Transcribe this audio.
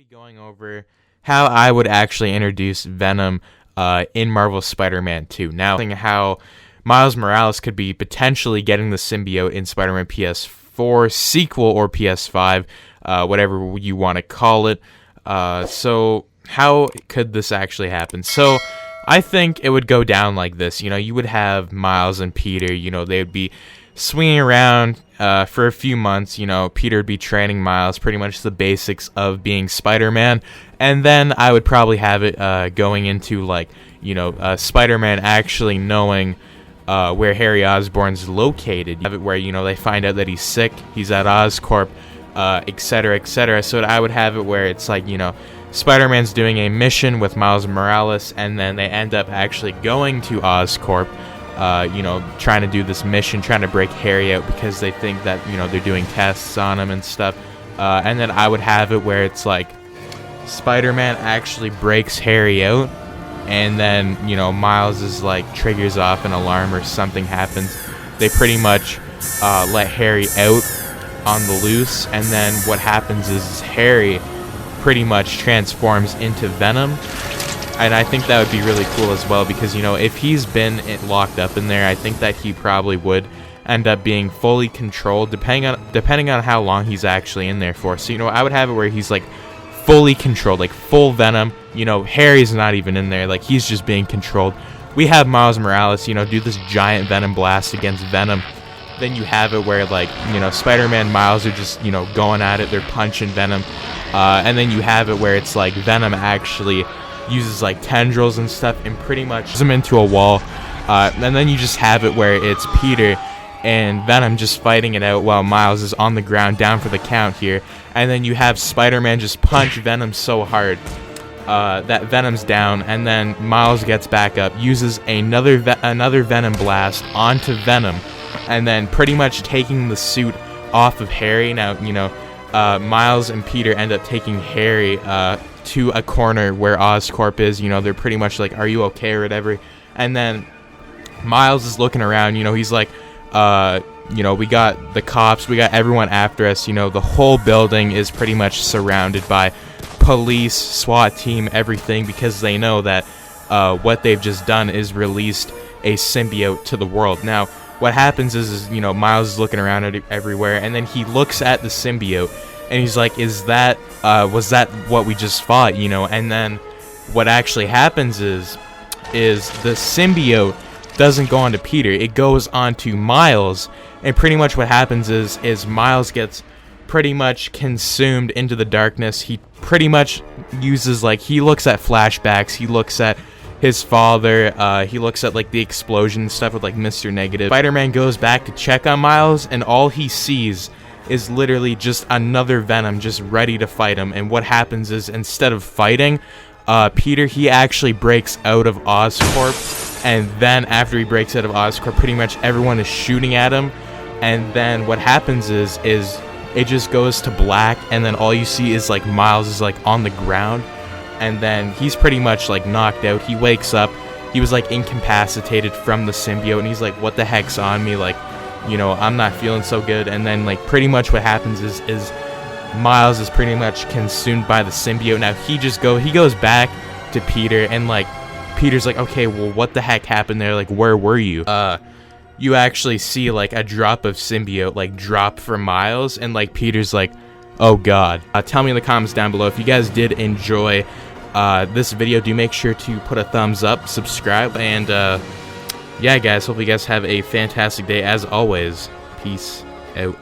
Going over how I would actually introduce Venom in Marvel's Spider-Man 2. Now, how Miles Morales could be potentially getting the symbiote in Spider-Man PS4 Sequel or PS5, whatever you want to call it. So how could this actually happen? So I think it would go down like this. You would have Miles and Peter, they would be swinging around for a few months. Peter would be training Miles, pretty much the basics of being Spider-Man, and then I would probably have it going into Spider-Man actually knowing where Harry Osborn's located. Have it where they find out that he's sick, he's at Oscorp, etc., etc. So I would have it where it's Spider-Man's doing a mission with Miles Morales, and then they end up actually going to Oscorp. Trying to do this mission, trying to break Harry out because they think that, they're doing tests on him and stuff. And then I would have it where it's Spider-Man actually breaks Harry out, and then, Miles is triggers off an alarm or something happens. They pretty much let Harry out on the loose, and then what happens is Harry pretty much transforms into Venom. And I think that would be really cool as well, because, if he's been locked up in there, I think that he probably would end up being fully controlled, depending on how long he's actually in there for. So, I would have it where he's, fully controlled, full Venom. Harry's not even in there. He's just being controlled. We have Miles Morales, do this giant Venom blast against Venom. Then you have it where, Spider-Man, Miles are just, going at it. They're punching Venom. And then you have it where it's, Venom actually uses tendrils and stuff and pretty much puts him into a wall, and then you just have it where it's Peter and Venom just fighting it out while Miles is on the ground down for the count here, and then you have Spider-Man just punch Venom so hard that Venom's down, and then Miles gets back up, uses another Venom blast onto Venom, and then pretty much taking the suit off of Harry. Now Miles and Peter end up taking Harry to a corner where Oscorp is. They're pretty much are you okay or whatever, and then Miles is looking around. He's we got the cops, we got everyone after us. The whole building is pretty much surrounded by police, SWAT team, everything, because they know that what they've just done is released a symbiote to the world. Now what happens is Miles is looking around at everywhere, and then he looks at the symbiote, and he's was that what we just fought, And then what actually happens is the symbiote doesn't go onto Peter, it goes onto Miles, and pretty much what happens is Miles gets pretty much consumed into the darkness. He pretty much uses he looks at flashbacks, he looks at his father, he looks at the explosion stuff with Mr. Negative. Spider-Man goes back to check on Miles, and all he sees is literally just another Venom just ready to fight him. And what happens is, instead of fighting Peter, he actually breaks out of Oscorp, and then after he breaks out of Oscorp, pretty much everyone is shooting at him, and then what happens is it just goes to black, and then all you see is Miles is on the ground, and then he's pretty much knocked out. He wakes up, he was incapacitated from the symbiote, and he's what the heck's on me, I'm not feeling so good. And then pretty much what happens is Miles is pretty much consumed by the symbiote. Now he goes back to Peter, and Peter's okay, well, what the heck happened there? Where were you? You actually see a drop of symbiote drop from Miles, and Peter's oh god. Tell me in the comments down below if you guys did enjoy this video. Do make sure to put a thumbs up, subscribe, and yeah guys, hope you guys have a fantastic day as always. Peace out.